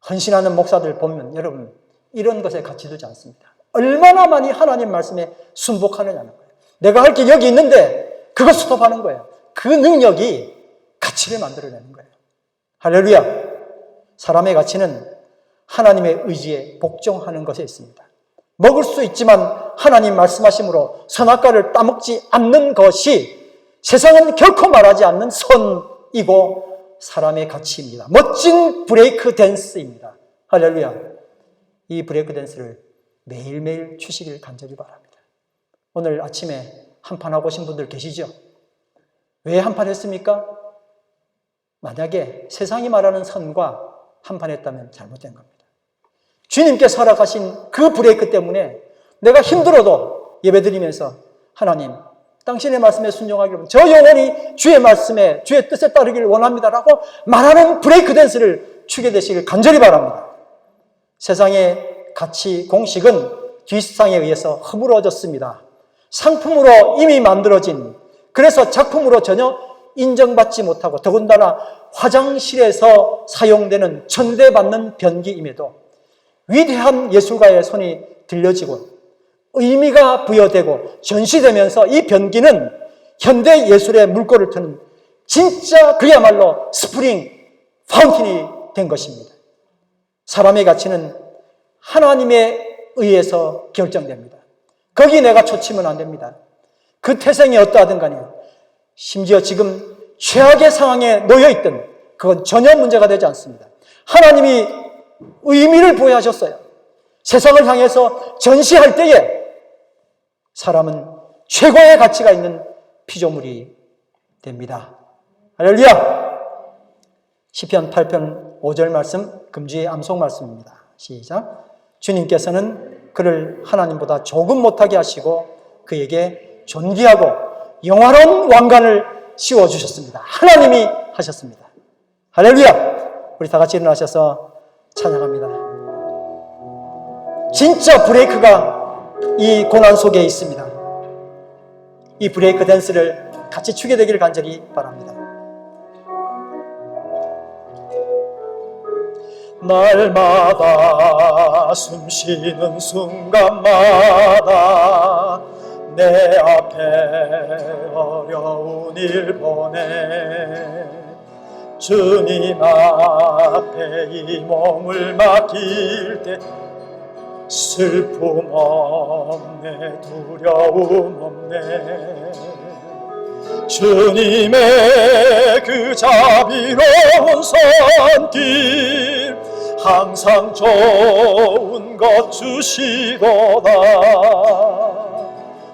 헌신하는 목사들 보면 여러분 이런 것에 가치 두지 않습니다. 얼마나 많이 하나님 말씀에 순복하느냐는 거예요. 내가 할 게 여기 있는데 그거 스톱하는 거예요. 그 능력이 가치를 만들어내는 거예요. 할렐루야. 사람의 가치는 하나님의 의지에 복종하는 것에 있습니다. 먹을 수 있지만 하나님 말씀하심으로 선악과를 따먹지 않는 것이 세상은 결코 말하지 않는 선이고 사람의 가치입니다. 멋진 브레이크 댄스입니다. 할렐루야. 이 브레이크 댄스를 매일매일 추시길 간절히 바랍니다. 오늘 아침에 한판 하고 오신 분들 계시죠? 왜 한판 했습니까? 만약에 세상이 말하는 선과 한판 했다면 잘못된 겁니다. 주님께서 허락하신 그 브레이크 때문에 내가 힘들어도 예배드리면서 하나님, 당신의 말씀에 순종하기를 저 영혼이 주의 말씀에 주의 뜻에 따르기를 원합니다라고 말하는 브레이크 댄스를 추게 되시길 간절히 바랍니다. 세상의 가치 공식은 뒷상에 의해서 허물어졌습니다. 상품으로 이미 만들어진, 그래서 작품으로 전혀 인정받지 못하고 더군다나 화장실에서 사용되는 천대받는 변기임에도 위대한 예술가의 손이 들려지고 의미가 부여되고 전시되면서 이 변기는 현대 예술의 물꼬를 트는 진짜 그야말로 스프링 파운틴이 된 것입니다. 사람의 가치는 하나님에 의해서 결정됩니다. 거기 내가 초치면 안 됩니다. 그 태생이 어떠하든 간에 심지어 지금 최악의 상황에 놓여있든 그건 전혀 문제가 되지 않습니다. 하나님이 의미를 부여하셨어요. 세상을 향해서 전시할 때에 사람은 최고의 가치가 있는 피조물이 됩니다. 할렐루야! 시편 8편 5절 말씀, 금주의 암송 말씀입니다. 시작. 주님께서는 그를 하나님보다 조금 못하게 하시고 그에게 존귀하고 영화로운 왕관을 씌워주셨습니다. 하나님이 하셨습니다. 할렐루야! 우리 다 같이 일어나셔서 찬양합니다. 진짜 브레이크가 이 고난 속에 있습니다. 이 브레이크 댄스를 같이 추게 되기를 간절히 바랍니다. 날마다 숨쉬는 순간마다 내 앞에 어려운 일 보내 주님 앞에 이 몸을 맡길 때 슬픔 없네 두려움 없네 주님의 그 자비로운 손길 항상 좋은 것 주시도다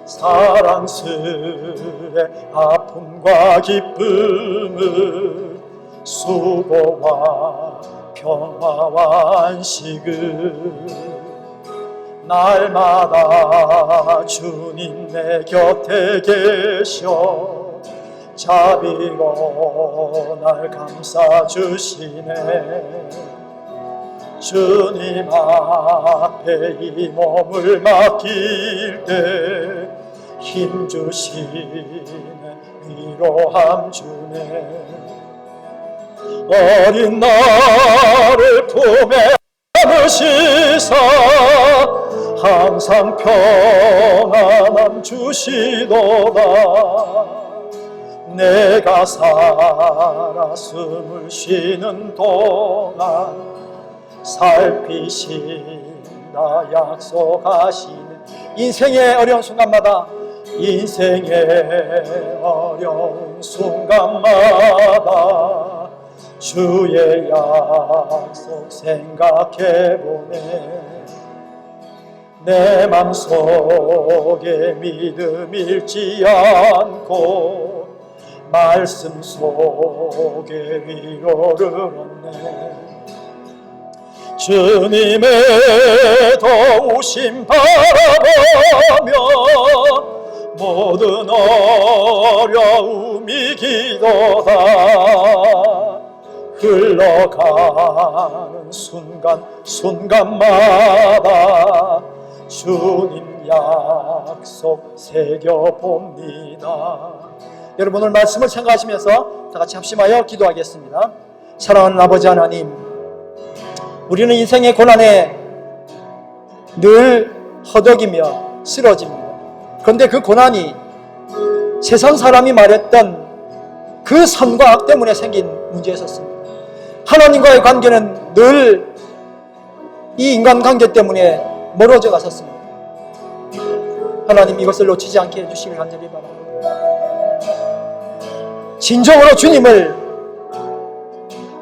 사랑스레 아픔과 기쁨을 수고와 평화와 안식을 날마다 주님 내 곁에 계셔 자비로 날 감싸주시네 주님 앞에 이 몸을 맡길 때 힘주시네 위로함 주네 어린 나를 품에 안으시사 항상 평안함 주시도다. 내가 살아 숨을 쉬는 동안 살피신다 약속하시는 인생의 어려운 순간마다, 인생의 어려운 순간마다 주의 약속 생각해보네. 내 맘속에 믿음 잃지 않고 말씀 속에 위로를 얻네. 주님의 도우심 바라보며 모든 어려움이 기도다. 흘러가는 순간마다 주님 약속 새겨봅니다. 여러분, 오늘 말씀을 생각하시면서 다 같이 합심하여 기도하겠습니다. 사랑하는 아버지 하나님, 우리는 인생의 고난에 늘 허덕이며 쓰러집니다. 그런데 그 고난이 세상 사람이 말했던 그 선과 악 때문에 생긴 문제였었습니다. 하나님과의 관계는 늘 이 인간관계 때문에 멀어져 갔었습니다. 하나님, 이것을 놓치지 않게 해주시길 간절히 바랍니다. 진정으로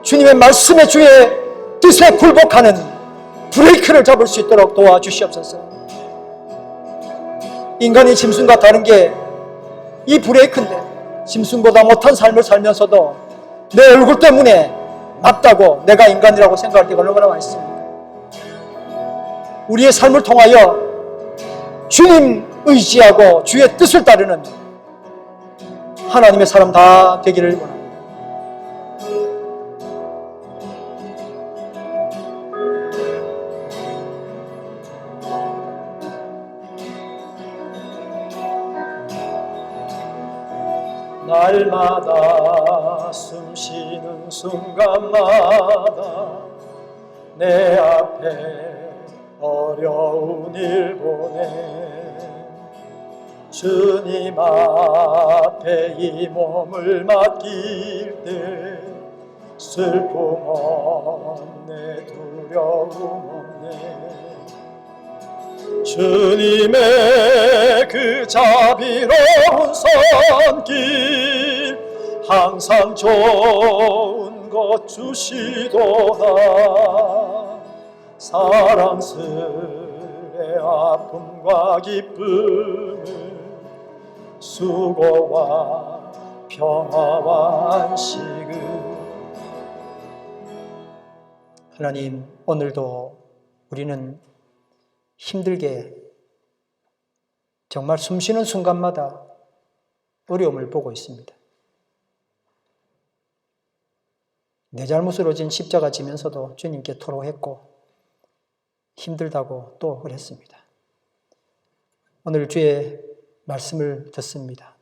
주님의 말씀에 주의 뜻에 굴복하는 브레이크를 잡을 수 있도록 도와주시옵소서. 인간이 짐승과 다른 게 이 브레이크인데, 짐승보다 못한 삶을 살면서도 내 얼굴 때문에 맞다고 내가 인간이라고 생각할 때가 얼마나 많이 있습니다. 우리의 삶을 통하여 주님 의지하고 주의 뜻을 따르는 하나님의 사람 다 되기를 원합니다. 날마다 숨쉬는 순간마다 내 앞에 어려운 일 보내. 주님 앞에 이 몸을 맡길 때 슬픔 없네, 두려움 없네. 주님의 그 자비로운 손길 항상 좋은 것 주시도다. 사랑스레 아픔과 기쁨을, 수고와 평화와 안식을. 하나님, 오늘도 우리는 힘들게 정말 숨쉬는 순간마다 어려움을 보고 있습니다. 내 잘못으로 진 십자가 지면서도 주님께 토로했고 힘들다고 또 그랬습니다. 오늘 주의 말씀을 듣습니다.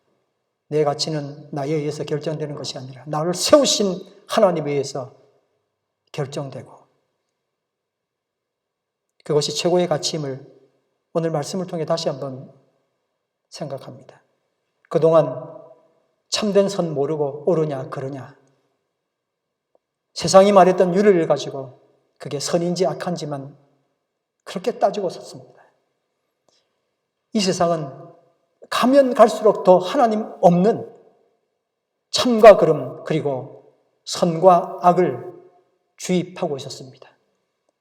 내 가치는 나에 의해서 결정되는 것이 아니라 나를 세우신 하나님에 의해서 결정되고, 그것이 최고의 가치임을 오늘 말씀을 통해 다시 한번 생각합니다. 그동안 참된 선 모르고 옳으냐 그르냐, 세상이 말했던 윤리를 가지고 그게 선인지 악한지만 그렇게 따지고 섰습니다. 이 세상은 가면 갈수록 더 하나님 없는 참과 그름, 그리고 선과 악을 주입하고 있었습니다.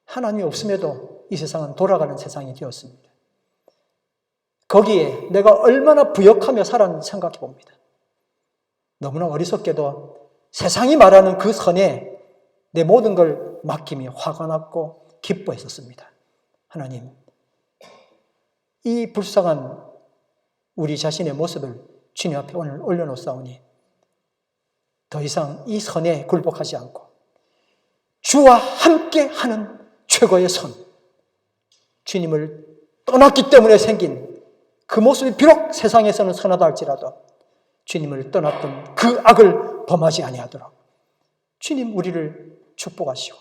하나님이 없음에도 이 세상은 돌아가는 세상이 되었습니다. 거기에 내가 얼마나 부역하며 살았는지 생각해 봅니다. 너무나 어리석게도 세상이 말하는 그 선에 내 모든 걸 맡기며 화가 났고 기뻐했었습니다. 하나님, 이 불쌍한 우리 자신의 모습을 주님 앞에 오늘 올려놓사오니 더 이상 이 선에 굴복하지 않고 주와 함께하는 최고의 선, 주님을 떠났기 때문에 생긴 그 모습이 비록 세상에서는 선하다 할지라도 주님을 떠났던 그 악을 범하지 아니하도록 주님 우리를 축복하시고,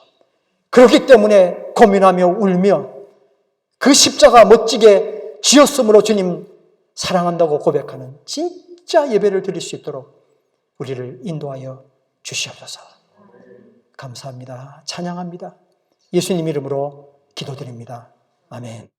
그렇기 때문에 고민하며 울며 그 십자가 멋지게 지었으므로 주님 사랑한다고 고백하는 진짜 예배를 드릴 수 있도록 우리를 인도하여 주시옵소서. 감사합니다. 찬양합니다. 예수님 이름으로 기도드립니다. 아멘.